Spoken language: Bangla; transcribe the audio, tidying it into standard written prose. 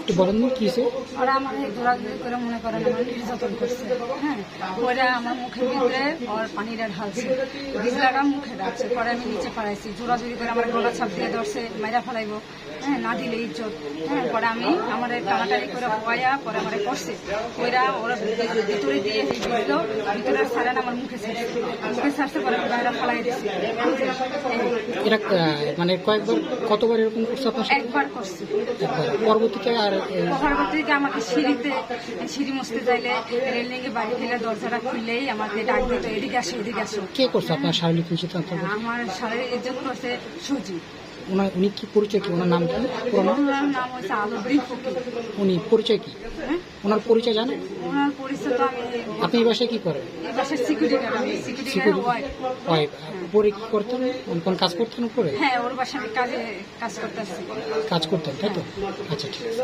একটু বলেন না কি হয়েছে? ওরা আমার জোরাজুরি করে মনে করেন আমার নির্যাতন করছে। হ্যাঁ, ওরা আমার মুখের ভিতরে ওর পানিটা ঢালছে, বিজলাটা মুখে ঢালছে। পরে আমি নিচে পাড়াইছি, জোরাজুরি করে আমার গোলা ছাপ দিয়ে ধরছে, মাইরা ফেলাইবো। হ্যাঁ, না দিলে ইজ্জত। হ্যাঁ, পরে আমি আমার টানাটানি করে হওয়া পরে আমার করছে ওরা ভিতরে দিয়ে বুঝলো ভিতরে ছাড়েন আমার মুখে ছাড়ছে পরে আমি বাইরে ফেলাই দিচ্ছি। এরা মানে কয়েকবার কতবার এরকম করছে আপনার সাথে? একবার করছে। একবার। পরবর্তীতে পরবর্তীতে আমাকে সিঁড়ি মুছতে চাইলে রেলিং এ বাড়ি ফেলে দরজাটা খুললেই আমাকে ডাক দিত, এদিকে আসো এদিকে আসো। কে করছে আপনার শারীরিক নির্যাতন? আমার শারীরিক ইজ্জত করছে সুজি। উনি কি পরিচয়, কি ওনার নাম কি? ওনার নাম হচ্ছে আলুদ্দিন ফকির। উনি পরিচয় কি? ওনার পরিচয় জানেন? ওনার পরিচয় তো আমি। আপনি এই বাসায় কি করেন? এই বাসার সিকিউরিটি গার্ড। আমি সিকিউরিটি গার্ড ওয়াইফ। উপরে কি করতেন? কোন কাজ করতেন উপরে? হ্যাঁ, ওর বাসায় আমি কাজ করতেছি। কাজ করতেন, তাই তো? আচ্ছা, ঠিক আছে।